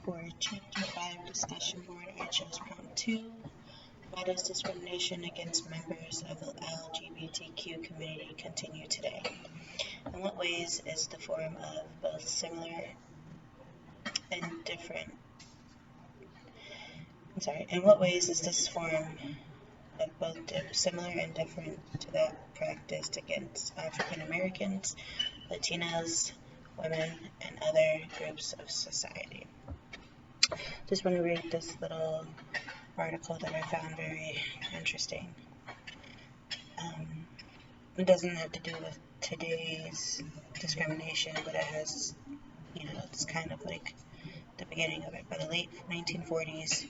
For Chapter 5 Discussion Board, I chose Prompt 2. Why does discrimination against members of the LGBTQ community continue today? In what ways is the form of both similar and different? In what ways is this form of both similar and different to that practiced against African Americans, Latinos, women, and other groups of society? Just want to read this little article that I found very interesting. It doesn't have to do with today's discrimination, but it has, it's kind of like the beginning of it. By the late 1940s,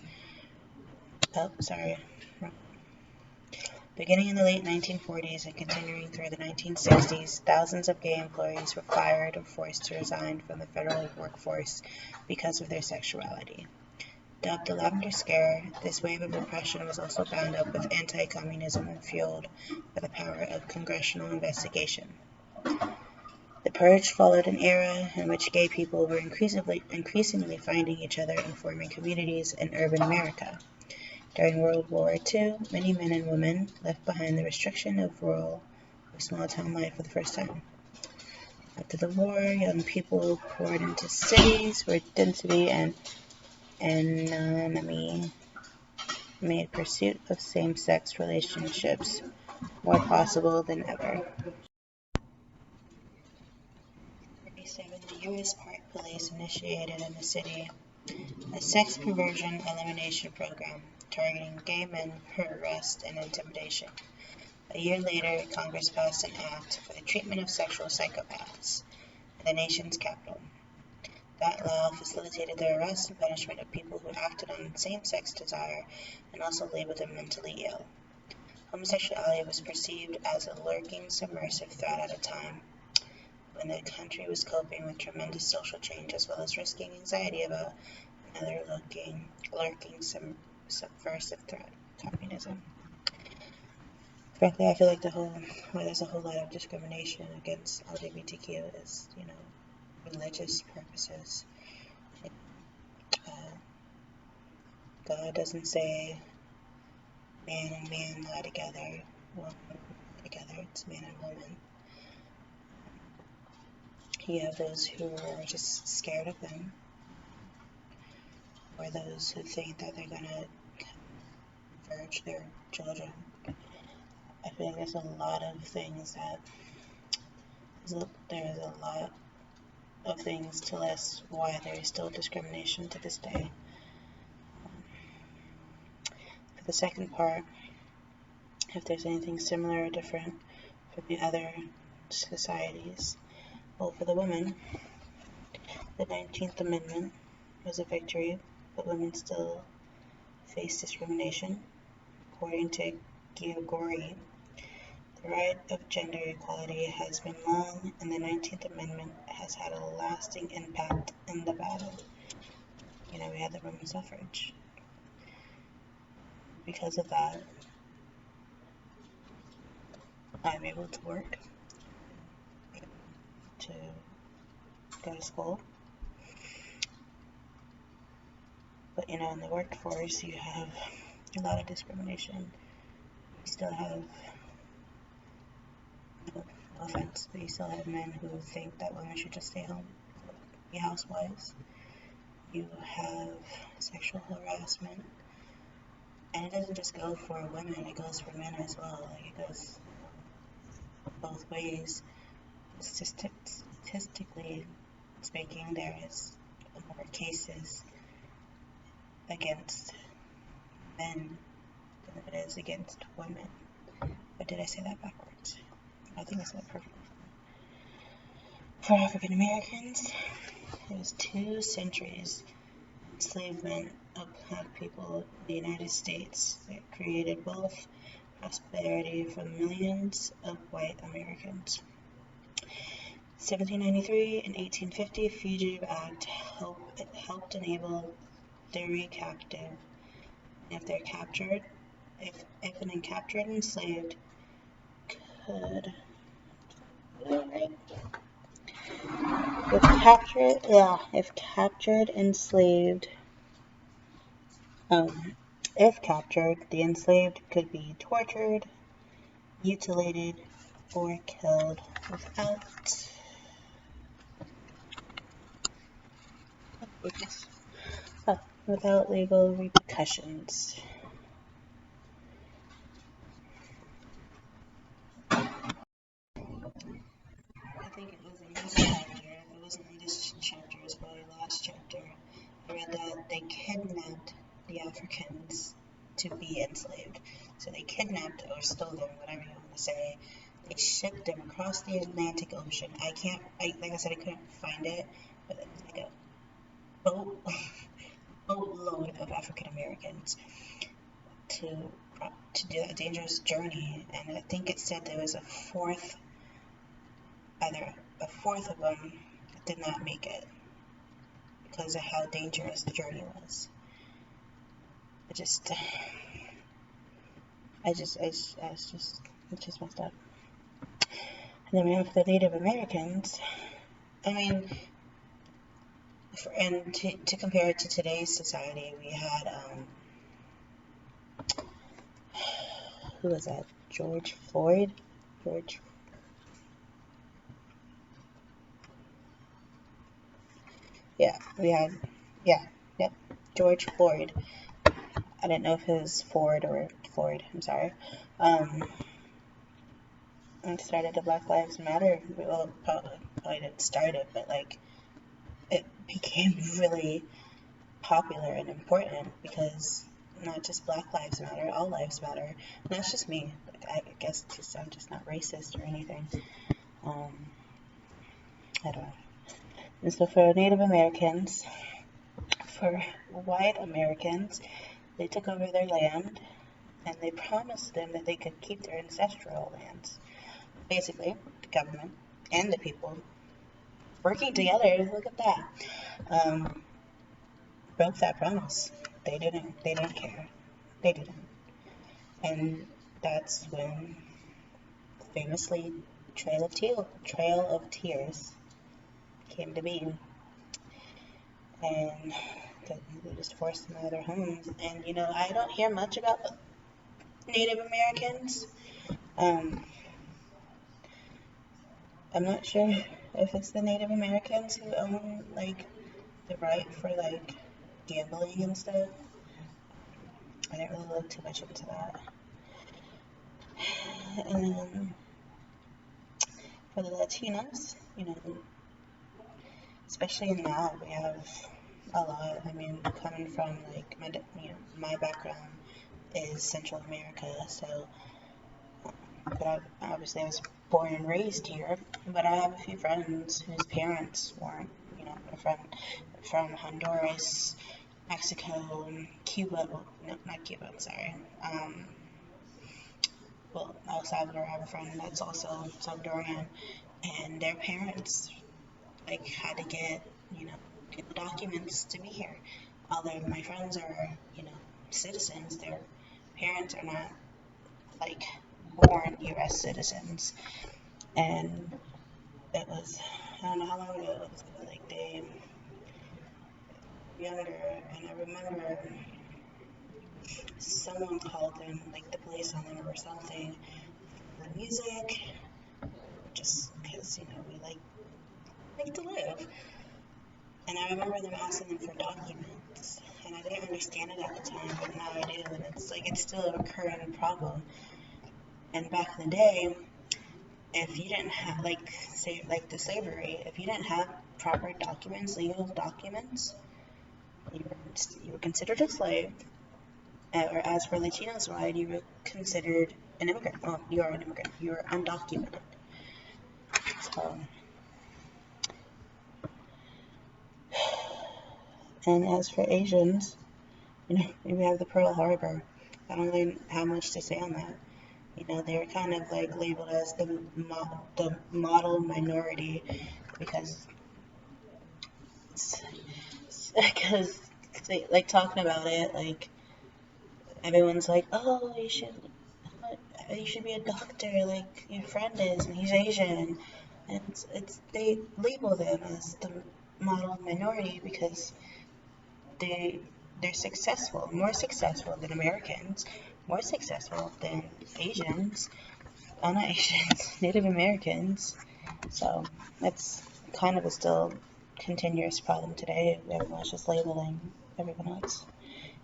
beginning in the late 1940s and continuing through the 1960s, thousands of gay employees were fired or forced to resign from the federal workforce because of their sexuality. Dubbed the Lavender Scare, this wave of repression was also bound up with anti-communism and fueled by the power of congressional investigation. The Purge followed an era in which gay people were increasingly finding each other and forming communities in urban America. During World War II, many men and women left behind the restriction of rural or small-town life for the first time. After the war, young people poured into cities where density and anonymity made pursuit of same-sex relationships more possible than ever. 1947, the U.S. Park Police initiated in the city a sex perversion elimination program targeting gay men for arrest and intimidation. A year later, Congress passed an act for the treatment of sexual psychopaths in the nation's capital. That law facilitated the arrest and punishment of people who acted on same-sex desire and also labeled them mentally ill. Homosexuality was perceived as a lurking, submersive threat at a time when the country was coping with tremendous social change as well as risking anxiety about another lurking subversive threat, communism. Frankly, I feel like there's a whole lot of discrimination against LGBTQ is, religious purposes. God doesn't say man and man lie together, woman together, it's man and woman. You have those who are just scared of them, or those who think that they're going to converge their children. I think there's a lot of things there's a lot of things to list why there is still discrimination to this day. For the second part, if there's anything similar or different from the other societies, well, for the women, the 19th Amendment was a victory, but women still face discrimination. According to Giorgi, the right of gender equality has been long, and the 19th Amendment has had a lasting impact in the battle. We had the women's suffrage. Because of that, I'm able to work, to go to school. But, in the workforce, you have a lot of discrimination. You still have, no offense, but you still have men who think that women should just stay home, be housewives. You have sexual harassment. And it doesn't just go for women, it goes for men as well. It goes both ways. Statistically speaking, there is more cases against men than it is against women. Or did I say that backwards? I think I said it perfectly. For African Americans, it was 2 centuries enslavement of black people in the United States that created wealth, prosperity for millions of white Americans. 1793 and 1850 Fugitive Act helped enable the recaptive. If an captured enslaved could If captured, enslaved, if captured, the enslaved could be tortured, mutilated, or killed without legal repercussions. I think it was in this chapter, it wasn't in this chapter, it was probably last chapter, I read that they kidnapped the Africans to be enslaved. So they kidnapped or stole them, whatever you want to say. They shipped them across the Atlantic Ocean. Like I said, I couldn't find it, but it was like a boatload of African Americans to do a dangerous journey. And I think it said there was a fourth of them did not make it because of how dangerous the journey was. It's just messed up. And then we have the Native Americans. I mean, and to compare it to today's society, we had who was that? George Floyd. George Floyd. I didn't know if it was Ford or Floyd. I'm sorry. And started the Black Lives Matter. Well, probably didn't start it, but like it became really popular and important because not just Black Lives Matter, all lives matter. And that's just me. I guess I'm just not racist or anything. I don't know. And so for Native Americans, for white Americans, they took over their land and they promised them that they could keep their ancestral lands. Basically, the government and the people working together, look at that, broke that promise. They didn't care. They didn't. And that's when, famously, Trail of Tears came to be. And they just forced them out of their homes. And, I don't hear much about Native Americans. I'm not sure if it's the Native Americans who own, like, the right for, like, gambling and stuff. I didn't really look too much into that. And then for the Latinos, especially now, we have a lot. I mean, coming from, like, my background is Central America, so, but I was born and raised here, but I have a few friends whose parents weren't, from Honduras, Mexico, Cuba, no, not Cuba, sorry, El Salvador. I have a friend that's also Salvadorian, and their parents, like, had to get, the documents to be here. Although my friends are, citizens, their parents are not, like, born U.S. citizens. And it was, I don't know how long ago it was, but, like, they were younger, and I remember someone called them, like, the police on them or something, for the music, just because, we like to live. And I remember them asking them for documents, and I didn't understand it at the time, but now I do, and it's still a recurring problem. And back in the day, if you didn't have, the slavery, if you didn't have proper documents, legal documents, you were considered a slave, or as for Latinos, you were considered an immigrant. Well, you are an immigrant. You are undocumented. So, and as for Asians, we have the Pearl Harbor. I don't really have much to say on that. They were kind of like labeled as the model minority because like talking about it, like everyone's like, oh, you should be a doctor like your friend is, and he's Asian. And they label them as the model minority because they they're successful, more successful than Americans, more successful than Asians, not Asians, Native Americans. So that's kind of a still continuous problem today. Everyone's just labeling everyone else.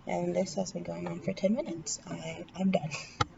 And this has been going on for 10 minutes. I'm done.